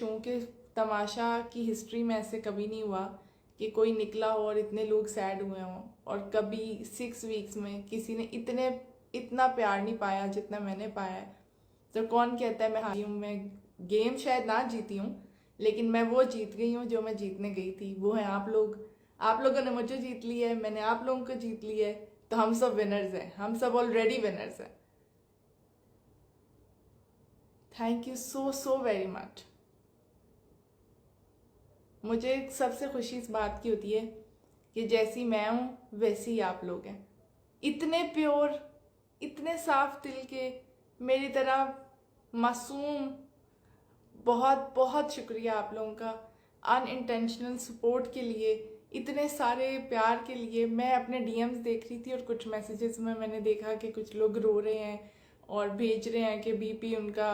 खुश हूँ कि तमाशा की हिस्ट्री में ऐसे कभी नहीं हुआ कि कोई निकला हो और इतने लोग सैड हुए हों, और कभी 6 वीक्स में किसी ने इतना प्यार नहीं पाया जितना मैंने पाया है। तो कौन कहता है मैं हारी हूँ? मैं गेम शायद ना जीती हूँ, लेकिन मैं वो जीत गई हूँ जो मैं जीतने गई थी। वो है आप लोग। आप लोगों ने मुझे जीत लिया है, मैंने आप लोगों को जीत लिया है, तो हम सब विनर्स हैं, हम सब ऑलरेडी विनर्स हैं। Thank you so so very much. मुझे सबसे खुशी इस बात की होती है कि जैसी मैं हूँ वैसी ही आप लोग हैं। इतने प्योर, इतने साफ दिल के, मेरी तरह मासूम। बहुत बहुत शुक्रिया आप लोगों का अनइंटेंशनल सपोर्ट के लिए, इतने सारे प्यार के लिए। मैं अपने डीएम्स देख रही थी और कुछ मैसेजेस में मैंने देखा कि कुछ लोग रो रहे हैं और भेज रहे हैं कि बीपी उनका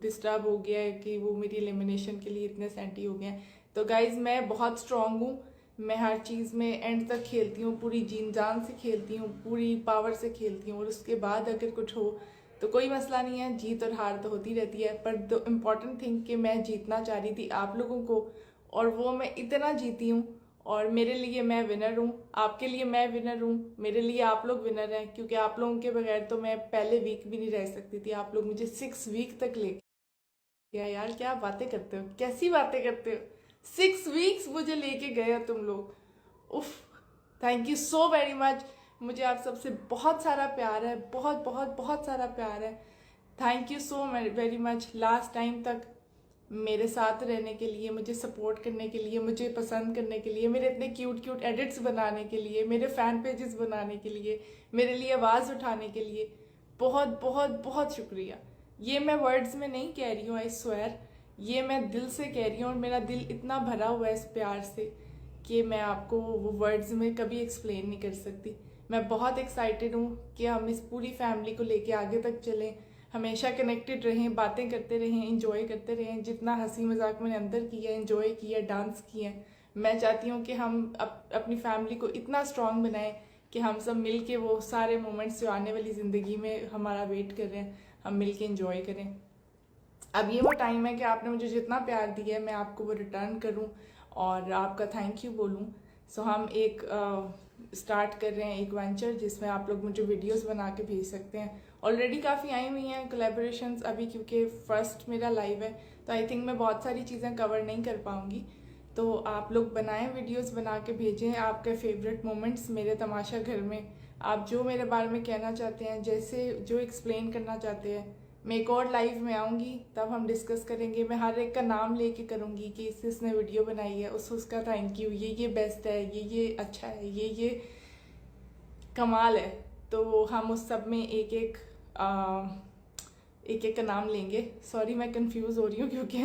डिस्टर्ब हो गया है, कि वो मेरी एलिमिनेशन के लिए इतने सेंटी हो गए हैं। तो गाइज मैं बहुत स्ट्रांग हूँ, मैं हर चीज़ में एंड तक खेलती हूँ, पूरी जीन जान से खेलती हूँ, पूरी पावर से खेलती हूँ, और उसके बाद अगर कुछ हो तो कोई मसला नहीं है, जीत और हार तो होती रहती है। पर द इम्पॉर्टेंट थिंग कि मैं जीतना चाह रही थी आप लोगों को, और वो मैं इतना जीती हूँ, और मेरे लिए मैं विनर हूँ, आपके लिए मैं विनर हूँ, मेरे लिए आप लोग विनर हैं, क्योंकि आप लोगों के बगैर तो मैं पहले वीक भी नहीं रह सकती थी। आप लोग मुझे 6 वीक तक लेके गए। यार क्या बातें करते हो, कैसी बातें करते हो? 6 वीक्स मुझे लेके गए हो तुम लोग। उफ, thank you so very much. मुझे आप सबसे बहुत सारा प्यार है, बहुत बहुत बहुत सारा प्यार है। Thank you so very much last time तक मेरे साथ रहने के लिए, मुझे सपोर्ट करने के लिए, मुझे पसंद करने के लिए, मेरे इतने क्यूट क्यूट एडिट्स बनाने के लिए, मेरे फ़ैन पेजेस बनाने के लिए, मेरे लिए आवाज़ उठाने के लिए बहुत बहुत बहुत शुक्रिया। ये मैं वर्ड्स में नहीं कह रही हूँ, आई स्वेयर, ये मैं दिल से कह रही हूँ, और मेरा दिल इतना भरा हुआ है इस प्यार से कि मैं आपको वो वर्ड्स में कभी एक्सप्लेन नहीं कर सकती। मैं बहुत एक्साइटेड हूँ कि हम इस पूरी फैमिली को लेके आगे तक चलें, हमेशा कनेक्टेड रहें, बातें करते रहें, इंजॉय करते रहें। जितना हंसी मजाक मैंने अंदर किया, इंजॉय किया, डांस किए, मैं चाहती हूँ कि हम अपनी फैमिली को इतना स्ट्रांग बनाएं कि हम सब मिल के वो सारे मोमेंट्स जो आने वाली ज़िंदगी में हमारा वेट कर रहे हैं, हम मिल के इंजॉय करें। अब ये वो टाइम है कि आपने मुझे जितना प्यार दिया है मैं आपको वो रिटर्न करूं और आपका थैंक यू बोलूं। सो हम एक स्टार्ट कर रहे हैं एक वेंचर जिसमें आप लोग मुझे वीडियोस बना के भेज सकते हैं। ऑलरेडी काफ़ी आई हुई हैं कोलैबोरेशंस अभी, क्योंकि फर्स्ट मेरा लाइव है तो आई थिंक मैं बहुत सारी चीज़ें कवर नहीं कर पाऊँगी। तो आप लोग बनाएं, वीडियोस बना के भेजें आपके फेवरेट मोमेंट्स मेरे तमाशा घर में। आप जो मेरे बारे में कहना चाहते हैं, जैसे जो एक्सप्लेन करना चाहते हैं, मैं एक और लाइव में आऊँगी तब हम डिस्कस करेंगे। मैं हर एक का नाम लेके करूँगी कि इसने वीडियो बनाई है, उसका थैंक यू, ये बेस्ट है, ये अच्छा है, ये कमाल है। तो हम उस सब में एक एक का नाम लेंगे। सॉरी मैं कंफ्यूज हो रही हूँ क्योंकि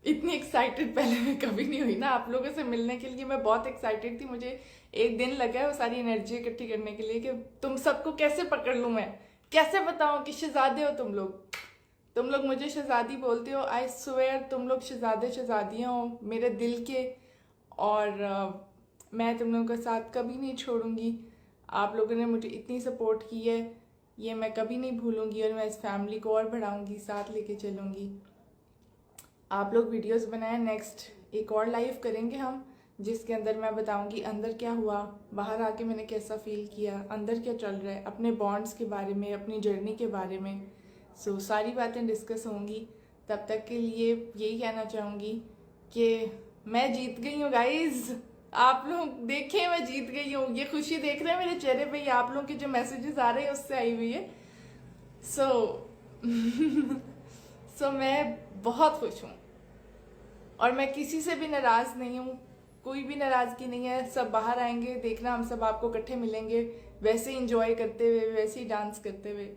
इतनी एक्साइटेड पहले मैं कभी नहीं हुई ना आप लोगों से मिलने के लिए। मैं बहुत एक्साइटेड थी, मुझे एक दिन लगा है वो सारी एनर्जी इकट्ठी करने के लिए कि तुम सबको कैसे पकड़ लूँ, मैं कैसे बताऊँ कि शहजादे हो तुम लोग मुझे शहजादी बोलते हो। आई स्वेयर तुम लोग शहजादे शहजादियाँ हो मेरे दिल के, और मैं तुम लोगों का साथ कभी नहीं छोड़ूंगी। आप लोगों ने मुझे इतनी सपोर्ट की है, ये मैं कभी नहीं भूलूंगी, और मैं इस फैमिली को और बढ़ाऊंगी, साथ लेके चलूंगी। आप लोग वीडियोस बनाएं, नेक्स्ट एक और लाइव करेंगे हम जिसके अंदर मैं बताऊंगी अंदर क्या हुआ, बाहर आके मैंने कैसा फील किया, अंदर क्या चल रहा है, अपने बॉन्ड्स के बारे में, अपनी जर्नी के बारे में। सो सारी बातें डिस्कस होंगी। तब तक के लिए यही कहना चाहूँगी कि मैं जीत गई हूँ गाइज। आप लोग देखें मैं जीत गई हूँ, ये खुशी देख रहे हैं मेरे चेहरे पे, ये आप लोगों के जो मैसेजेस आ रहे हैं उससे आई हुई है। सो मैं बहुत खुश हूँ और मैं किसी से भी नाराज़ नहीं हूँ, कोई भी नाराज़गी नहीं है। सब बाहर आएंगे, देखना हम सब आपको इकट्ठे मिलेंगे, वैसे ही इंजॉय करते हुए, वैसे ही डांस करते हुए।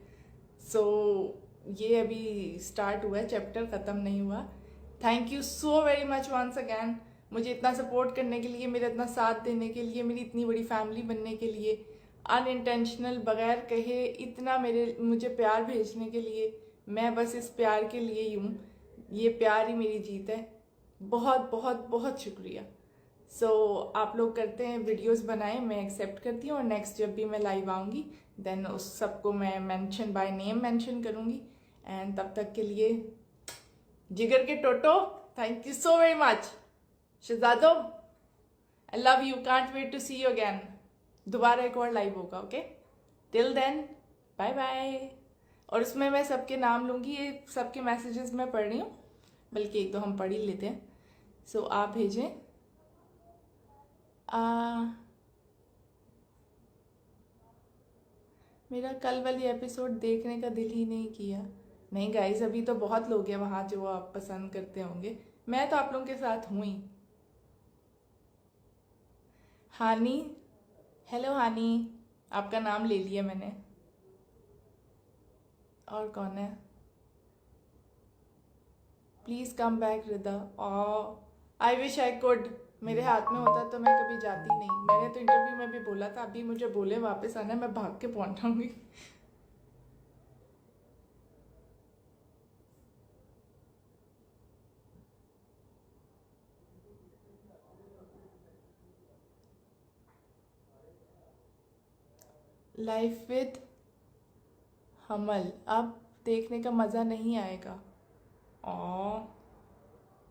ये अभी स्टार्ट हुआ है, चैप्टर ख़त्म नहीं हुआ। Thank you so very much once again, मुझे इतना सपोर्ट करने के लिए, मेरा इतना साथ देने के लिए, मेरी इतनी बड़ी फैमिली बनने के लिए, अनइंटेंशनल बगैर कहे इतना मुझे प्यार भेजने के लिए। मैं बस इस प्यार के लिए ही हूँ, ये प्यार ही मेरी जीत है। बहुत बहुत बहुत शुक्रिया। आप लोग करते हैं वीडियोस बनाएं, मैं एक्सेप्ट करती हूँ, और नेक्स्ट जब भी मैं लाइव आऊँगी देन उस सबको मैं मेंशन बाय नेम मेंशन करूँगी। एंड तब तक के लिए जिगर के टोटो thank you so very much शहजादो, I love you, can't wait to see you again. दोबारा एक और लाइव होगा, okay? Till then bye bye. और उसमें मैं सबके नाम लूँगी, ये सबके मैसेजेस मैं पढ़ रही हूँ, बल्कि एक दो हम पढ़ ही लेते हैं। सो आप भेजें। मेरा कल वाली एपिसोड देखने का दिल ही नहीं किया। नहीं गाइस, अभी तो बहुत लोग हैं वहाँ जो आप पसंद करते होंगे, मैं तो आप लोगों के साथ हूँ ही। हानी, हेलो हानी, आपका नाम ले लिया मैंने। और कौन है? Please come back Rida. I wish I could, मेरे हाथ में होता तो मैं कभी जाती नहीं। मैंने तो इंटरव्यू में भी बोला था, अभी मुझे बोले वापस आना, मैं भाग के पहुंचाऊंगी। लाइफ विद हमल अब देखने का मज़ा नहीं आएगा। ओ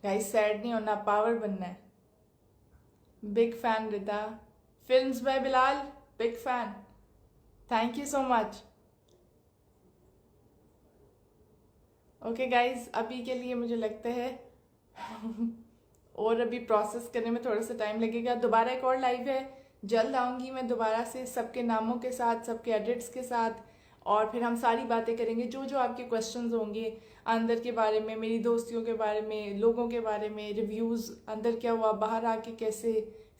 गाइस, सैड नहीं होना, पावर बनना है। Big fan Rida. Films by Bilal, big fan, thank you so much. Okay guys, अभी के लिए मुझे लगता है और अभी प्रोसेस करने में थोड़ा सा टाइम लगेगा। दोबारा एक और लाइव है, जल्द आऊँगी मैं दोबारा से सबके नामों के साथ, सबके एडिट्स के साथ, और फिर हम सारी बातें करेंगे। जो जो आपके क्वेश्चंस होंगे अंदर के बारे में, मेरी दोस्तियों के बारे में, लोगों के बारे में, रिव्यूज़, अंदर क्या हुआ, बाहर आके कैसे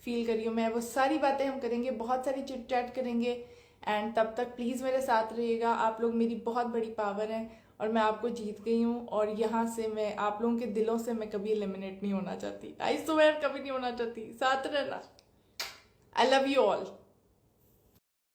फील करी हूँ मैं, वो सारी बातें हम करेंगे, बहुत सारी चिट चैट करेंगे। एंड तब तक प्लीज़ मेरे साथ रहिएगा। आप लोग मेरी बहुत बड़ी पावर हैं और मैं आपको जीत गई हूँ, और यहाँ से मैं आप लोगों के दिलों से मैं कभी एलिमिनेट नहीं होना चाहती। आई स्वेयर कभी नहीं होना चाहती। साथ रहना। आई लव यू ऑल।